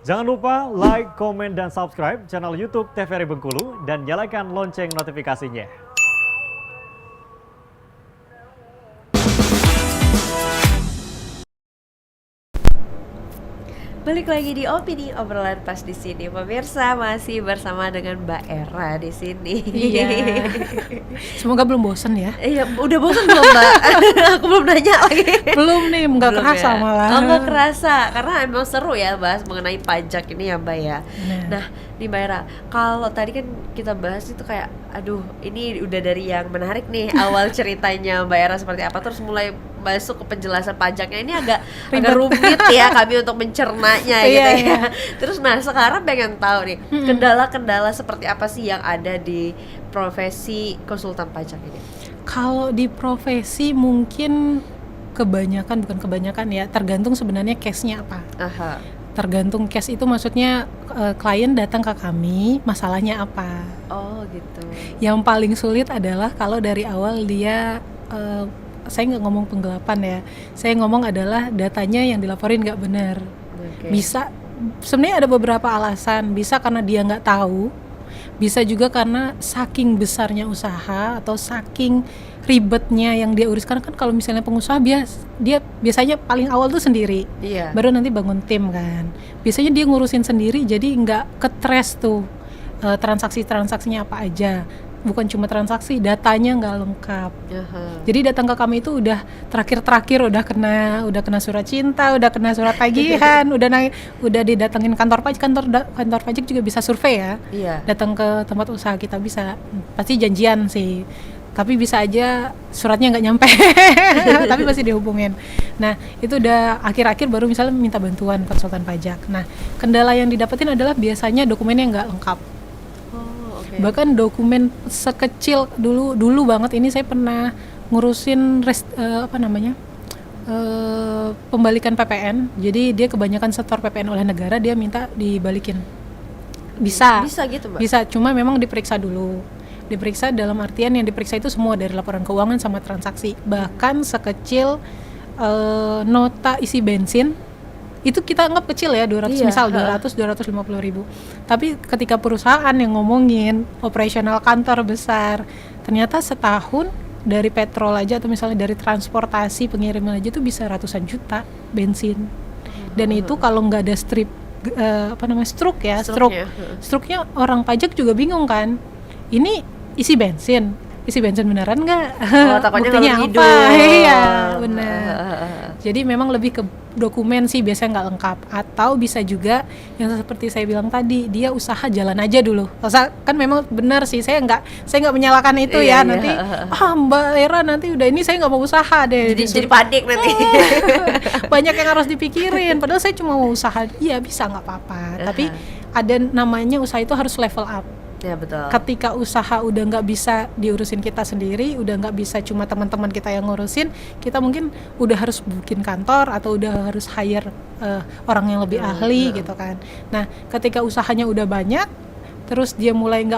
Jangan lupa like, komen, dan subscribe channel YouTube TVRI Bengkulu dan nyalakan lonceng notifikasinya. Balik lagi di Opini Obrolan Pas di sini, pemirsa, masih bersama dengan Mbak Era di sini. Iya. Semoga belum bosen ya. Iya, udah bosan belum Mbak? Aku belum nanya lagi. Belum nih, nggak Belum kerasa ya? malah. Oh, nggak kerasa, karena emang seru ya bahas mengenai pajak ini ya Mbak ya. Nah, di Mbak Era, kalau tadi kan kita bahas itu kayak, aduh, ini udah dari yang menarik nih awal ceritanya Mbak Era seperti apa, terus mulai masuk ke penjelasan pajaknya ini agak rumit ya kami untuk mencernanya gitu Iya, ya. Terus nah sekarang pengen tahu nih kendala-kendala seperti apa sih yang ada di profesi konsultan pajak ini? Kalau di profesi mungkin bukan kebanyakan ya, tergantung sebenarnya case-nya apa. Aha. Tergantung case itu maksudnya klien datang ke kami, masalahnya apa. Oh gitu. Yang paling sulit adalah kalau dari awal dia saya nggak ngomong penggelapan ya, saya ngomong adalah datanya yang dilaporin nggak benar. Okay. Bisa, sebenarnya ada beberapa alasan, bisa karena dia nggak tahu, bisa juga karena saking besarnya usaha atau saking ribetnya yang dia urus. Karena kan kalau misalnya pengusaha dia biasanya paling awal tuh sendiri, baru nanti bangun tim kan. Biasanya dia ngurusin sendiri, jadi nggak ketres tuh transaksinya apa aja. Bukan cuma transaksi, datanya nggak lengkap. Jadi datang ke kami itu udah terakhir udah kena surat cinta, udah kena surat tagihan, udah didatengin kantor pajak juga bisa survei ya. Datang ke tempat usaha kita bisa, pasti janjian sih. Tapi bisa aja suratnya nggak nyampe, tapi masih dihubungin. Nah itu udah akhir-akhir baru misalnya minta bantuan konsultan pajak. Nah kendala yang didapetin adalah biasanya dokumennya nggak lengkap. Bahkan dokumen sekecil dulu banget ini saya pernah ngurusin pembalikan PPN. Jadi dia kebanyakan setor PPN oleh negara, dia minta dibalikin. Bisa gitu Mbak? Bisa, cuma memang diperiksa dulu. Diperiksa dalam artian yang diperiksa itu semua dari laporan keuangan sama transaksi. Bahkan sekecil nota isi bensin itu kita anggap kecil ya, 250 ribu. Tapi ketika perusahaan yang ngomongin operasional kantor besar, ternyata setahun dari petrol aja atau misalnya dari transportasi pengiriman aja tuh bisa ratusan juta bensin. Dan itu kalau nggak ada struknya orang pajak juga bingung kan, ini isi bensin beneran nggak? Buktinya apa? Iya benar. Jadi memang lebih ke dokumen sih biasanya nggak lengkap, atau bisa juga yang seperti saya bilang tadi, dia usaha jalan aja dulu. Kan memang benar sih, saya nggak menyalahkan itu nanti Mbak Era nanti udah ini saya nggak mau usaha deh. Jadi panik nanti. Banyak yang harus dipikirin. Padahal saya cuma mau usaha, iya bisa nggak apa-apa. Tapi ada namanya usaha itu harus level up. Ya betul. Ketika usaha udah nggak bisa diurusin kita sendiri, udah nggak bisa cuma teman-teman kita yang ngurusin, kita mungkin udah harus bikin kantor atau udah harus hire orang yang lebih ahli gitu kan. Nah ketika usahanya udah banyak, terus dia mulai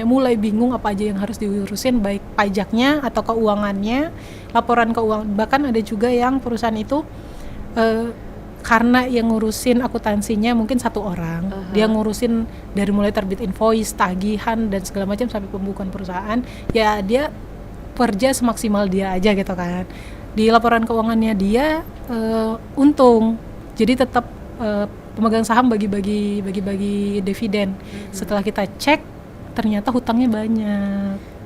mulai bingung apa aja yang harus diurusin, baik pajaknya atau keuangannya, laporan keuangan. Bahkan ada juga yang perusahaan itu karena yang ngurusin akuntansinya mungkin satu orang, dia ngurusin dari mulai terbit invoice, tagihan dan segala macam sampai pembukuan perusahaan, ya dia kerja semaksimal dia aja gitu kan. Di laporan keuangannya dia untung, jadi tetap pemegang saham bagi-bagi dividen. Setelah kita cek ternyata hutangnya banyak.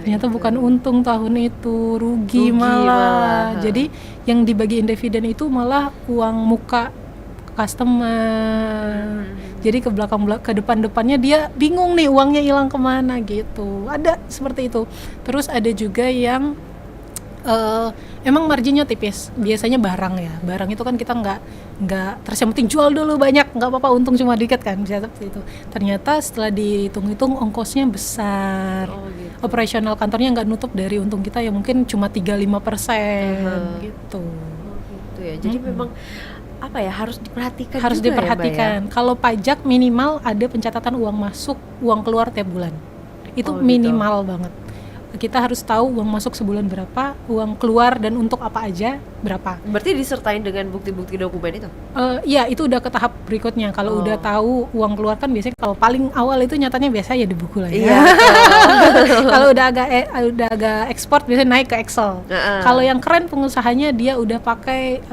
Ternyata bukan untung tahun itu, rugi malah. Jadi yang dibagiin dividen itu malah uang muka customer. Jadi ke depannya dia bingung nih uangnya hilang kemana gitu. Ada seperti itu. Terus ada juga yang emang marginnya tipis. Biasanya barang itu kan kita nggak terus yang penting jual dulu banyak, nggak apa-apa untung cuma dikit kan, bisa seperti itu. Ternyata setelah dihitung-hitung ongkosnya besar. Operasional kantornya nggak nutup dari untung kita yang mungkin cuma 3-5% gitu. Gitu ya. Jadi memang apa ya, harus diperhatikan harus juga diperhatikan ya, kalau pajak minimal ada pencatatan uang masuk uang keluar tiap bulan, itu minimal banget. Kita harus tahu uang masuk sebulan berapa, uang keluar dan untuk apa aja, berapa. Berarti disertain dengan bukti-bukti dokumen itu? Iya, itu udah ke tahap berikutnya. Kalau udah tahu uang keluar kan biasanya kalau paling awal itu nyatanya biasa ya di buku lah ya. Iya. Kalau udah agak ekspor biasanya naik ke Excel. Kalau yang keren pengusahanya dia udah pakai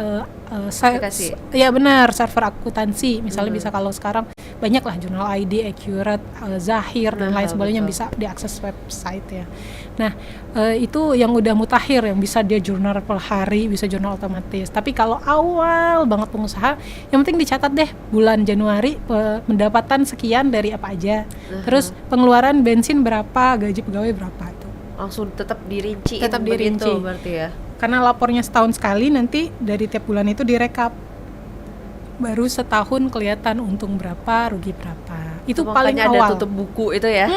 Aplikasi. ya benar, server akuntansi. Misalnya bisa kalau sekarang banyak lah Jurnal ID, Accurate, Zahir dan lain sebagainya yang bisa diakses website ya. Nah, itu yang udah mutakhir yang bisa dia jurnal per hari, bisa jurnal otomatis. Tapi kalau awal banget pengusaha, yang penting dicatat deh bulan Januari pendapatan sekian dari apa aja. Terus pengeluaran bensin berapa, gaji pegawai berapa itu. Langsung tetap dirinci. Tetap dirinci. Berarti ya. Karena lapornya setahun sekali, nanti dari tiap bulan itu direkap. Baru setahun kelihatan untung berapa, rugi berapa. Itu paling awal. Ada tutup buku itu ya.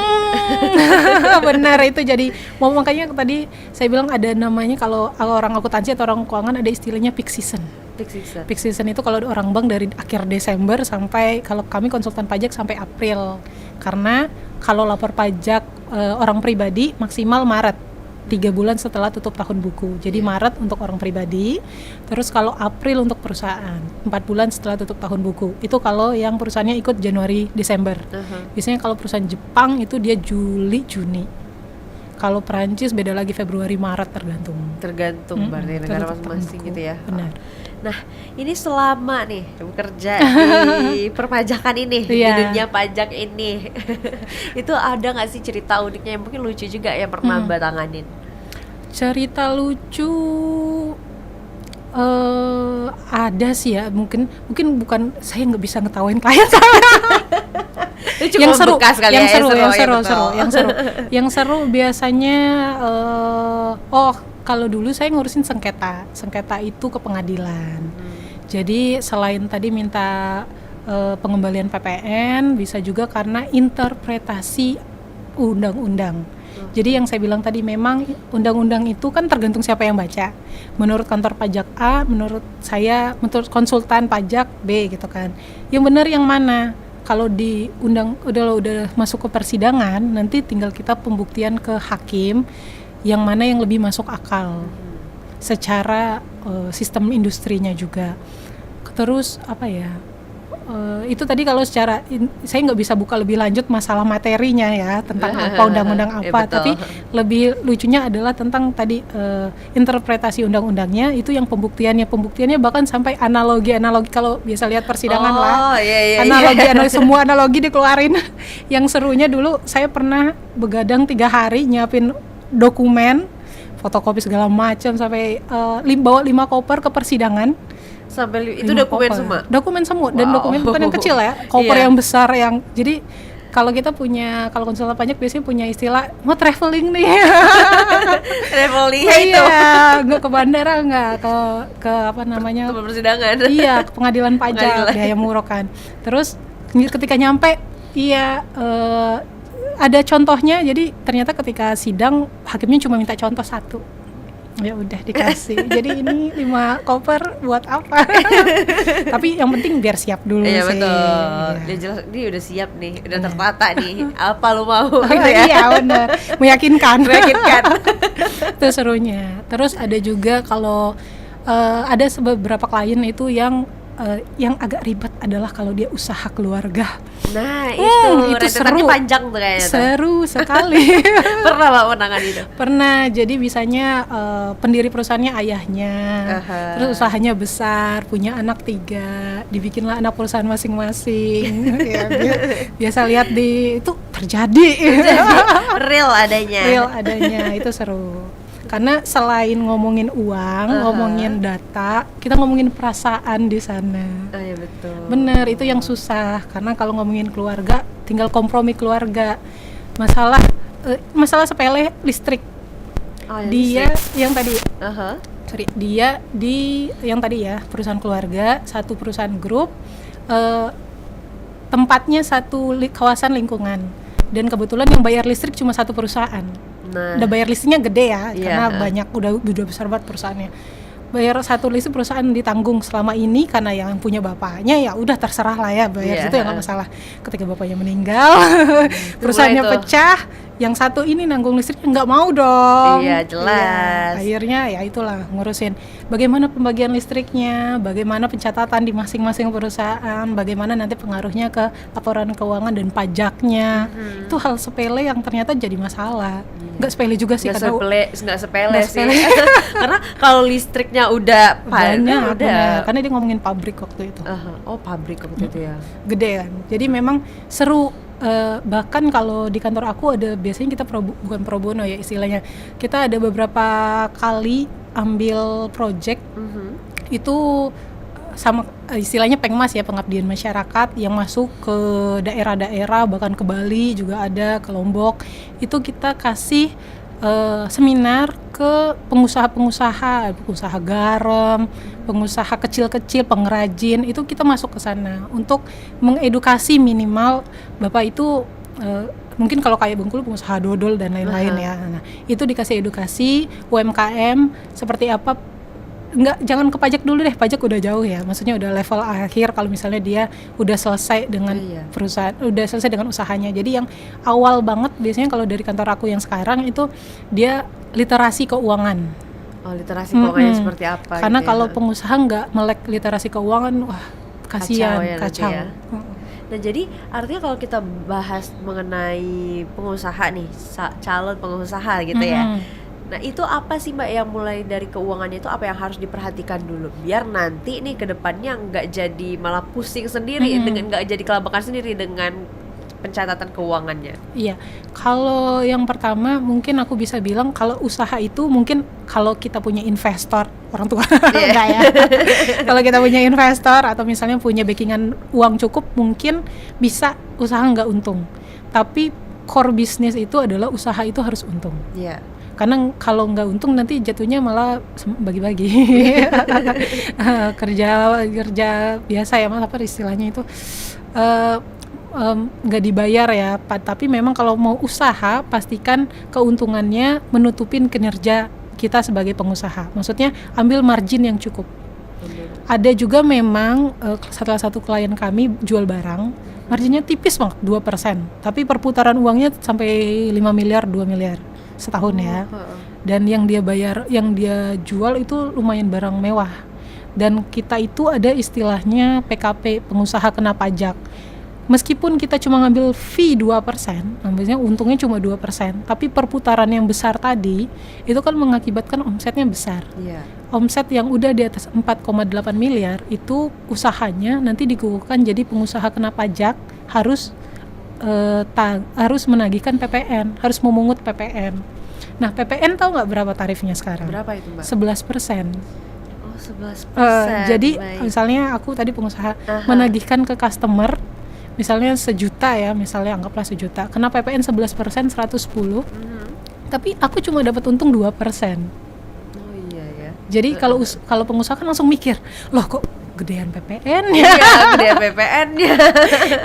Benar, itu jadi makanya tadi saya bilang ada namanya kalau orang akuntansi atau orang keuangan ada istilahnya peak season. Peak season itu kalau orang bank dari akhir Desember sampai, kalau kami konsultan pajak sampai April. Karena kalau lapor pajak orang pribadi maksimal Maret. 3 bulan setelah tutup tahun buku. Jadi Maret untuk orang pribadi, terus kalau April untuk perusahaan, 4 bulan setelah tutup tahun buku. Itu kalau yang perusahaannya ikut Januari, Desember. Biasanya kalau perusahaan Jepang itu dia Juli, Juni. Kalau Perancis beda lagi Februari, Maret tergantung. Berarti negara masing-masing gitu ya. Benar. Nah, ini selama nih bekerja di perpajakan ini, di dunia pajak ini, itu ada nggak sih cerita uniknya yang mungkin lucu juga yang pernah Mbak tanganin? Cerita lucu ada sih ya, mungkin bukan, saya nggak bisa ngetawain klien yang seru, yang seru biasanya kalau dulu saya ngurusin sengketa itu ke pengadilan. Jadi selain tadi minta pengembalian PPN, bisa juga karena interpretasi undang-undang. Jadi yang saya bilang tadi, memang undang-undang itu kan tergantung siapa yang baca. Menurut kantor pajak A, menurut saya, menurut konsultan pajak B gitu kan. Yang benar yang mana? Kalau di undang udah masuk ke persidangan, nanti tinggal kita pembuktian ke hakim yang mana yang lebih masuk akal secara sistem industrinya juga. Terus apa ya? Itu tadi kalau secara saya nggak bisa buka lebih lanjut masalah materinya ya tentang apa undang-undang apa, tapi lebih lucunya adalah tentang tadi interpretasi undang-undangnya itu yang pembuktiannya bahkan sampai analogi kalau biasa lihat persidangan analogi semua analogi dikeluarin. Yang serunya dulu saya pernah begadang 3 hari nyiapin dokumen, fotokopi segala macam sampai bawa 5 koper ke persidangan. Sampai itu dokumen semua dan dokumen bukan yang kecil ya, koper yang besar yang jadi kalau kita punya, kalau konsultan pajak biasanya punya istilah mau traveling nih. Traveling itu nggak ke bandara, nggak ke apa namanya, ke persidangan. Iya, ke pengadilan pajak biaya murah kan. Terus ketika nyampe ada contohnya, jadi ternyata ketika sidang hakimnya cuma minta contoh 1. Ya udah dikasih. Jadi ini 5 koper buat apa? Tapi yang penting biar siap dulu sih. Iya betul. Dia jelas dia udah siap nih, udah tertata nih. Apa lu mau gitu ya? Iya benar. Meyakinkan. Itu serunya. Terus ada juga kalau ada beberapa klien itu yang agak ribet adalah kalau dia usaha keluarga. Nah itu seru, panjang tuh kayaknya. Seru sekali. Pernah Mbak menangani itu? Pernah. Jadi biasanya pendiri perusahaannya ayahnya, terus usahanya besar, punya anak 3, dibikinlah anak perusahaan masing-masing. Ya, biasa lihat itu terjadi. Real adanya. Itu seru. Karena selain ngomongin uang, ngomongin data, kita ngomongin perasaan di sana. Iya betul. Bener, itu yang susah. Karena kalau ngomongin keluarga, tinggal kompromi keluarga. Masalah sepele listrik. Dia listrik. Yang tadi. Dia di yang tadi ya, perusahaan keluarga, satu perusahaan grup, tempatnya satu kawasan lingkungan. Dan kebetulan yang bayar listrik cuma satu perusahaan. Udah bayar listriknya gede ya, karena banyak udah besar banget perusahaannya. Bayar satu listrik perusahaan ditanggung selama ini karena yang punya bapaknya ya udah terserah lah ya bayar itu ya nggak masalah. Ketika bapaknya meninggal, perusahaannya pecah, yang satu ini nanggung listrik nggak mau dong. Iya, jelas. Akhirnya ya itulah ngurusin bagaimana pembagian listriknya, bagaimana pencatatan di masing-masing perusahaan, bagaimana nanti pengaruhnya ke laporan keuangan dan pajaknya. Itu hal sepele yang ternyata jadi masalah. Nggak sepele juga sih, Nggak sepele sih. Karena kalau listriknya udah banyak, udah. karena dia ngomongin pabrik waktu itu. Oh, pabrik waktu itu ya. Gede kan, jadi memang seru. Bahkan kalau di kantor aku ada, biasanya kita bukan pro bono ya istilahnya, kita ada beberapa kali ambil project itu sama istilahnya pengmas ya, pengabdian masyarakat yang masuk ke daerah-daerah, bahkan ke Bali juga ada, ke Lombok. Itu kita kasih seminar ke pengusaha garam, pengusaha kecil-kecil, pengrajin, itu kita masuk ke sana untuk mengedukasi minimal Bapak itu mungkin kalau kayak Bengkulu pengusaha dodol dan lain-lain ya. Nah, itu dikasih edukasi UMKM seperti apa. Jangan ke pajak dulu deh, pajak udah jauh ya, maksudnya udah level akhir kalau misalnya dia udah selesai dengan perusahaan, udah selesai dengan usahanya. Jadi yang awal banget biasanya kalau dari kantor aku yang sekarang itu dia literasi keuangan. Oh, literasi keuangannya seperti apa? Karena gitu kalau pengusaha nggak melek literasi keuangan, wah kasihan, kacau. Ya. Nah, jadi artinya kalau kita bahas mengenai pengusaha nih, calon pengusaha gitu ya. Nah, itu apa sih Mbak yang mulai dari keuangannya itu apa yang harus diperhatikan dulu biar nanti nih ke depannya nggak jadi malah pusing sendiri dengan nggak jadi kelabakan sendiri dengan pencatatan keuangannya. Iya, kalau yang pertama mungkin aku bisa bilang kalau usaha itu mungkin kalau kita punya investor, orang tua enggak ya. Kalau kita punya investor atau misalnya punya backingan uang cukup, mungkin bisa usaha nggak untung. Tapi core bisnis itu adalah usaha itu harus untung. Iya. Karena kalau nggak untung nanti jatuhnya malah bagi-bagi. kerja biasa ya Mas, apa istilahnya itu nggak dibayar ya. Tapi memang kalau mau usaha pastikan keuntungannya menutupin kinerja kita sebagai pengusaha. Maksudnya ambil margin yang cukup. Ada juga memang salah satu klien kami jual barang, marginnya tipis banget 2%, tapi perputaran uangnya sampai 5 miliar, 2 miliar setahun ya. Dan yang dia bayar, yang dia jual itu lumayan barang mewah. Dan kita itu ada istilahnya PKP, pengusaha kena pajak. Meskipun kita cuma ngambil fee 2%, maksudnya untungnya cuma 2%, tapi perputaran yang besar tadi itu kan mengakibatkan omsetnya besar. Omset yang udah di atas 4,8 miliar itu usahanya nanti dikukuhkan jadi pengusaha kena pajak, harus menagihkan PPN, harus memungut PPN. Nah, PPN tahu nggak berapa tarifnya sekarang? Berapa itu Mbak? 11%. Oh, 11%. Jadi baik. Misalnya aku tadi pengusaha menagihkan ke customer, misalnya 1 juta ya, misalnya anggaplah 1 juta, kena PPN 11%, 110, tapi aku cuma dapat untung 2%. Oh iya ya. Jadi kalau pengusaha kan langsung mikir, loh kok gedean PPN ya. Iya, gedean PPN-nya.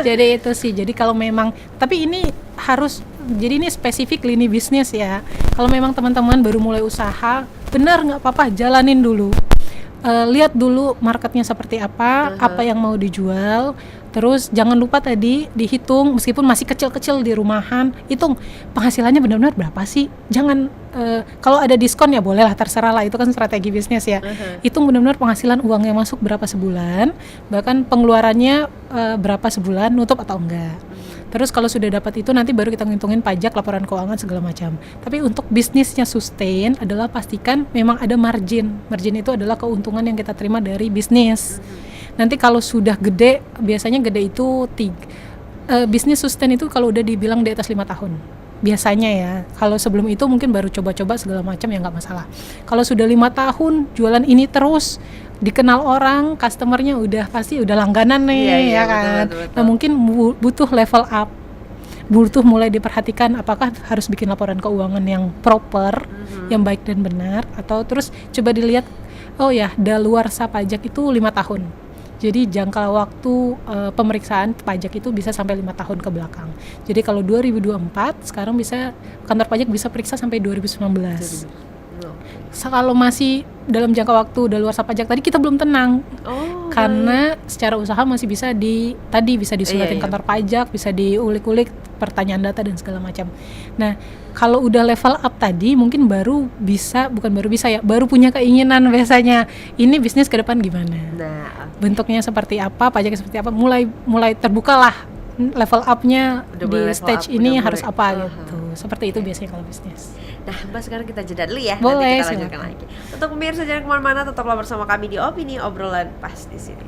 Jadi itu sih. Jadi kalau memang, tapi ini harus, jadi ini spesifik lini bisnis ya. Kalau memang teman-teman baru mulai usaha, benar nggak apa-apa, jalanin dulu. Lihat dulu marketnya seperti apa, apa yang mau dijual. Terus jangan lupa tadi dihitung, meskipun masih kecil-kecil di rumahan, hitung penghasilannya benar-benar berapa sih. Jangan kalau ada diskon ya boleh lah, terserah lah, itu kan strategi bisnis ya. Hitung benar-benar penghasilan, uangnya masuk berapa sebulan, bahkan pengeluarannya berapa sebulan, nutup atau enggak. Terus kalau sudah dapat itu nanti baru kita ngitungin pajak, laporan keuangan segala macam. Tapi untuk bisnisnya sustain adalah pastikan memang ada margin. Margin itu adalah keuntungan yang kita terima dari bisnis. Nanti kalau sudah gede, biasanya gede itu bisnis sustain itu kalau udah dibilang di atas 5 tahun. Biasanya ya. Kalau sebelum itu mungkin baru coba-coba segala macam ya nggak masalah. Kalau sudah 5 tahun jualan ini terus, dikenal orang, customernya udah pasti udah langganan nih, ya kan. Betul. Nah mungkin butuh level up, butuh mulai diperhatikan apakah harus bikin laporan keuangan yang proper, yang baik dan benar, atau terus coba dilihat, oh ya daluarsa pajak itu 5 tahun. Jadi jangka waktu pemeriksaan pajak itu bisa sampai 5 tahun ke belakang. Jadi kalau 2024 sekarang bisa kantor pajak bisa periksa sampai 2019. kalau masih dalam jangka waktu daluarsa pajak tadi kita belum tenang. Oh, Karena secara usaha masih bisa bisa disulatin Iya. kantor pajak, bisa diulik-ulik pertanyaan data dan segala macam. Nah, kalau udah level up tadi mungkin baru punya keinginan biasanya ini bisnis ke depan gimana. Nah, Bentuknya seperti apa, pajaknya seperti apa, mulai terbukalah level up-nya Udah di mulai level stage up, ini udah harus mulai- apa Aha. gitu. Seperti itu biasanya kalau bisnis. nah Mbak sekarang kita jeda dulu ya. Boleh, Nanti kita lanjutkan silakan. lagi. Untuk pemirsa jangan kemana-mana, tetaplah bersama kami di Opini Obrolan Pas di sini.